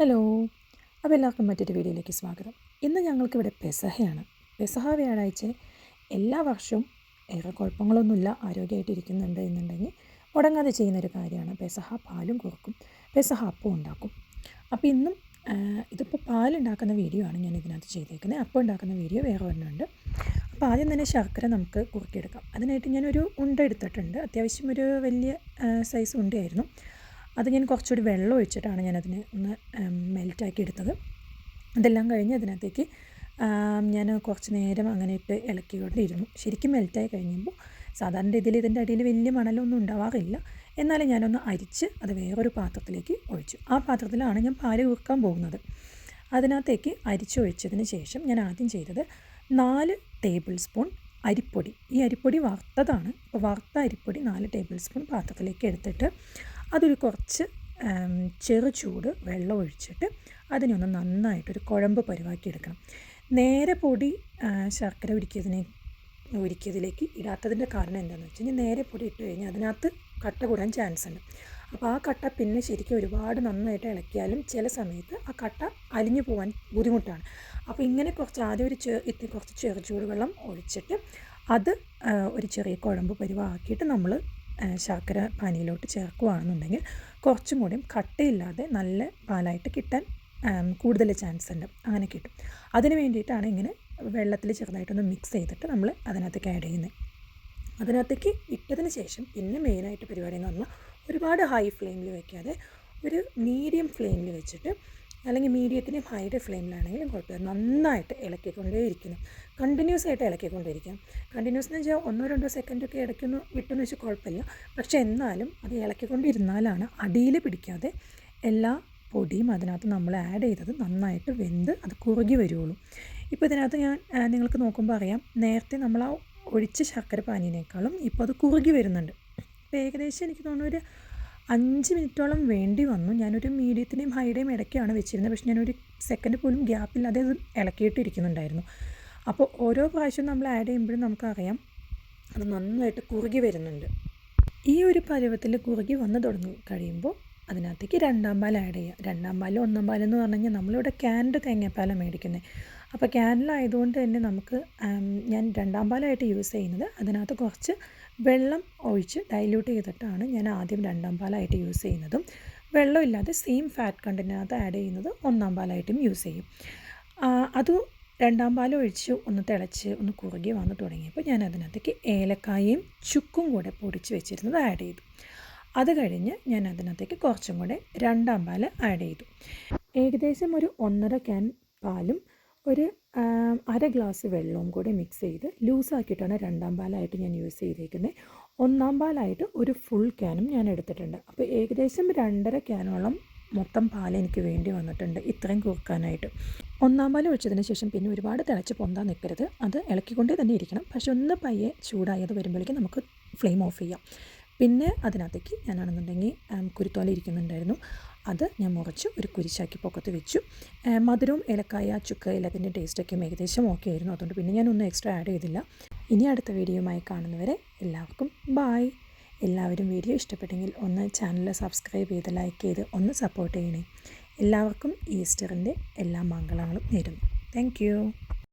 Hello. അപ്പോൾ എല്ലാവർക്കും മറ്റൊരു വീഡിയോയിലേക്ക് സ്വാഗതം. ഇന്ന് ഞങ്ങൾക്കിവിടെ പെസഹയാണ്. പെസഹ വ്യാഴാഴ്ച എല്ലാ വർഷവും ഏറെ കുഴപ്പങ്ങളൊന്നുമില്ല, ആരോഗ്യമായിട്ട് ഇരിക്കുന്നുണ്ട് എന്നുണ്ടെങ്കിൽ മുടങ്ങാതെ ചെയ്യുന്നൊരു കാര്യമാണ് പെസഹ. പാലും കുറുക്കും, പെസഹ അപ്പം ഉണ്ടാക്കും. അപ്പോൾ ഇന്നും ഇതിപ്പോൾ പാലുണ്ടാക്കുന്ന വീഡിയോ ആണ് ഞാൻ ഇതിനകത്ത് ചെയ്തേക്കുന്നത്. അപ്പം ഉണ്ടാക്കുന്ന വീഡിയോ വേറെ ഒരെണ്ണമുണ്ട്. അപ്പോൾ ആദ്യം തന്നെ ശർക്കര നമുക്ക് കുറുക്കിയെടുക്കാം. അതിനായിട്ട് ഞാനൊരു ഉണ്ട എടുത്തിട്ടുണ്ട്. അത്യാവശ്യം ഒരു വലിയ സൈസ് ഉണ്ടയായിരുന്നു. അത് ഞാൻ കുറച്ചുകൂടി വെള്ളം ഒഴിച്ചിട്ടാണ് ഞാനതിനെ ഒന്ന് മെൽറ്റാക്കി എടുത്തത്. അതെല്ലാം കഴിഞ്ഞ് അതിനകത്തേക്ക് ഞാൻ കുറച്ച് നേരം അങ്ങനെ ഇട്ട് ഇളക്കിക്കൊണ്ടിരുന്നു. ശരിക്കും മെൽറ്റായി കഴിയുമ്പോൾ സാധാരണ രീതിയിൽ ഇതിൻ്റെ അടിയിൽ വലിയ മണലൊന്നും ഉണ്ടാവാറില്ല. എന്നാലും ഞാനൊന്ന് അരിച്ച് അത് വേറൊരു പാത്രത്തിലേക്ക് ഒഴിച്ചു. ആ പാത്രത്തിലാണ് ഞാൻ പാല് കുറുക്കാൻ പോകുന്നത്. അതിനകത്തേക്ക് അരിച്ചൊഴിച്ചതിന് ശേഷം ഞാൻ ആദ്യം ചെയ്തത് 4 ടേബിൾ സ്പൂൺ അരിപ്പൊടി. ഈ അരിപ്പൊടി വറുത്തതാണ്. അപ്പോൾ വറുത്ത അരിപ്പൊടി 4 ടേബിൾ സ്പൂൺ പാത്രത്തിലേക്ക് എടുത്തിട്ട് അതൊരു കുറച്ച് ചെറു ചൂട് വെള്ളം ഒഴിച്ചിട്ട് അതിനെ ഒന്ന് നന്നായിട്ടൊരു കുഴമ്പ് പരുവാക്കി എടുക്കണം. നേരെ പൊടി ശർക്കര ഉരുക്കിയതിലേക്ക് ഇടാത്തതിൻ്റെ കാരണം എന്താണെന്ന് വെച്ച് കഴിഞ്ഞാൽ നേരെ പൊടി ഇട്ട് കഴിഞ്ഞാൽ അതിനകത്ത് കട്ട കൂടാൻ ചാൻസ് ഉണ്ട്. അപ്പോൾ ആ കട്ട പിന്നെ ശരിക്കും ഒരുപാട് നന്നായിട്ട് ഇളക്കിയാലും ചില സമയത്ത് ആ കട്ട അലിഞ്ഞു പോകാൻ ബുദ്ധിമുട്ടാണ്. അപ്പോൾ ഇങ്ങനെ കുറച്ച് ആദ്യം കുറച്ച് ചെറു ചൂടുവെള്ളം ഒഴിച്ചിട്ട് അത് ഒരു ചെറിയ കുഴമ്പ് പരുവാക്കിയിട്ട് നമ്മൾ ശർക്കര പാനിയിലോട്ട് ചേർക്കുകയാണെന്നുണ്ടെങ്കിൽ കുറച്ചും കൂടിയും കട്ടയില്ലാതെ നല്ല പാലായിട്ട് കിട്ടാൻ കൂടുതൽ ചാൻസ് ഉണ്ട്. അങ്ങനെ കിട്ടും. അതിന് വേണ്ടിയിട്ടാണ് ഇങ്ങനെ വെള്ളത്തിൽ ചെറുതായിട്ടൊന്ന് മിക്സ് ചെയ്തിട്ട് നമ്മൾ അതിനകത്തേക്ക് ആഡ് ചെയ്യുന്നത്. അതിനകത്തേക്ക് ഇട്ടതിന് ശേഷം പിന്നെ മെയിനായിട്ട് പരിപാടി എന്ന് പറഞ്ഞാൽ ഒരുപാട് ഹൈ ഫ്ലെയിമിൽ വയ്ക്കാതെ ഒരു മീഡിയം ഫ്ലെയിമിൽ വെച്ചിട്ട്, അല്ലെങ്കിൽ മീഡിയത്തിനും ഹൈയുടെ ഫ്ലെയിമിലാണെങ്കിലും കുഴപ്പമില്ല, നന്നായിട്ട് ഇളക്കിക്കൊണ്ടേയിരിക്കണം. കണ്ടിന്യൂസ് ആയിട്ട് ഇളക്കിക്കൊണ്ടിരിക്കാം. കണ്ടിന്യൂസ് എന്ന് വെച്ചാൽ 1-2 സെക്കൻഡൊക്കെ ഇടയ്ക്കൊന്ന് വിട്ടെന്ന് വെച്ചാൽ കുഴപ്പമില്ല. പക്ഷേ എന്നാലും അത് ഇളക്കിക്കൊണ്ടിരുന്നാലാണ് അടിയിൽ പിടിക്കാതെ എല്ലാ പൊടിയും അതിനകത്ത് നമ്മൾ ആഡ് ചെയ്തത് നന്നായിട്ട് വെന്ത് അത് കുറുകി വരുള്ളൂ. ഇപ്പോൾ ഇതിനകത്ത് ഞാൻ നിങ്ങൾക്ക് നോക്കുമ്പോൾ അറിയാം, നേരത്തെ നമ്മൾ ആ ഒഴിച്ച ശർക്കര പാനിയേക്കാളും ഇപ്പോൾ അത് കുറുകി വരുന്നുണ്ട്. അപ്പോൾ ഏകദേശം എനിക്ക് തോന്നുന്നു ഒരു 5 മിനിറ്റോളം വേണ്ടി വന്നു. ഞാനൊരു മീഡിയത്തിൻ്റെയും ഹൈയുടെയും ഇടയ്ക്കാണ് വെച്ചിരുന്നത്. പക്ഷേ ഞാനൊരു സെക്കൻഡ് പോലും ഗ്യാപ്പില്ലാതെ അത് ഇളക്കിയിട്ടിരിക്കുന്നുണ്ടായിരുന്നു. അപ്പോൾ ഓരോ പ്രാവശ്യം നമ്മൾ ആഡ് ചെയ്യുമ്പോഴും നമുക്കറിയാം അത് നന്നായിട്ട് കുറുകി വരുന്നുണ്ട്. ഈ ഒരു പരുവത്തിൽ കുറുകി വന്ന് തുടങ്ങി കഴിയുമ്പോൾ അതിനകത്തേക്ക് 2ാം പാൽ ആഡ് ചെയ്യുക. 2ാം പാലും 1ാം പാലെന്ന് പറഞ്ഞു കഴിഞ്ഞാൽ നമ്മളിവിടെ ക്യാൻഡ് തേങ്ങാപ്പാലാണ് മേടിക്കുന്നത്. അപ്പോൾ ക്യാനിലായതുകൊണ്ട് തന്നെ നമുക്ക് ഞാൻ 2ാം പാലായിട്ട് യൂസ് ചെയ്യുന്നത്. അതിനകത്ത് കുറച്ച് വെള്ളം ഒഴിച്ച് ഡൈല്യൂട്ട് ചെയ്തിട്ടാണ് ഞാൻ ആദ്യം 2ാം പാലായിട്ട് യൂസ് ചെയ്യുന്നതും. വെള്ളമില്ലാതെ സെയിം ഫാറ്റ് കണ്ടൻറ്റിനകത്ത് ആഡ് ചെയ്യുന്നത് 1ാം പാലായിട്ടും യൂസ് ചെയ്യും. അത് 2ാം പാൽ ഒഴിച്ച് ഒന്ന് തിളച്ച് ഒന്ന് കുറുകി വന്ന് തുടങ്ങിയപ്പോൾ ഞാൻ അതിനകത്തേക്ക് ഏലക്കായയും ചുക്കും കൂടെ പൊടിച്ച് വെച്ചിരുന്നത് ആഡ് ചെയ്തു. അത് കഴിഞ്ഞ് ഞാൻ അതിനകത്തേക്ക് കുറച്ചും കൂടെ 2ാം പാൽ ആഡ് ചെയ്തു. ഏകദേശം ഒരു 1.5 ക്യാൻ പാലും ഒരു 1/2 ഗ്ലാസ് വെള്ളവും കൂടി മിക്സ് ചെയ്ത് ലൂസാക്കിയിട്ടാണ് 2ാം പാലായിട്ട് ഞാൻ യൂസ് ചെയ്തേക്കുന്നത്. 1ാം പാലായിട്ട് ഒരു ഫുൾ ക്യാനും ഞാൻ എടുത്തിട്ടുണ്ട്. അപ്പോൾ ഏകദേശം 2.5 ക്യാനോളം മൊത്തം പാൽ എനിക്ക് വേണ്ടി വന്നിട്ടുണ്ട് ഇത്രയും കുറുക്കാനായിട്ട്. 1ാം പാൽ ഒഴിച്ചതിന് ശേഷം പിന്നെ ഒരുപാട് തിളച്ച് പൊന്താൻ നിൽക്കരുത്. അത് ഇളക്കിക്കൊണ്ടേ തന്നെ ഇരിക്കണം. പക്ഷെ ഒന്ന് പയ്യെ ചൂടായത് വരുമ്പോഴേക്കും നമുക്ക് ഫ്ലെയിം ഓഫ് ചെയ്യാം. പിന്നെ അതിനകത്തേക്ക് ഞാനാണെന്നുണ്ടെങ്കിൽ കുരുത്തോല ഇരിക്കുന്നുണ്ടായിരുന്നു. അത് ഞാൻ മുറിച്ച് ഒരു കുരിശാക്കി പൊക്കത്ത് വെച്ചു. മധുരവും ഏലക്കായ ചുക്ക് എല്ലാത്തിൻ്റെ ടേസ്റ്റൊക്കെ ഏകദേശം ഓക്കെ ആയിരുന്നു. അതുകൊണ്ട് പിന്നെ ഞാനൊന്നും എക്സ്ട്രാ ആഡ് ചെയ്തില്ല. ഇനി അടുത്ത വീഡിയോയുമായി കാണുന്നവരെ എല്ലാവർക്കും ബായ്. എല്ലാവരും വീഡിയോ ഇഷ്ടപ്പെട്ടെങ്കിൽ ഒന്ന് ചാനൽ സബ്സ്ക്രൈബ് ചെയ്ത് ലൈക്ക് ചെയ്ത് ഒന്ന് സപ്പോർട്ട് ചെയ്യണേ. എല്ലാവർക്കും ഈസ്റ്ററിൻ്റെ എല്ലാ മംഗളങ്ങളും നേരുന്നു. Thank you.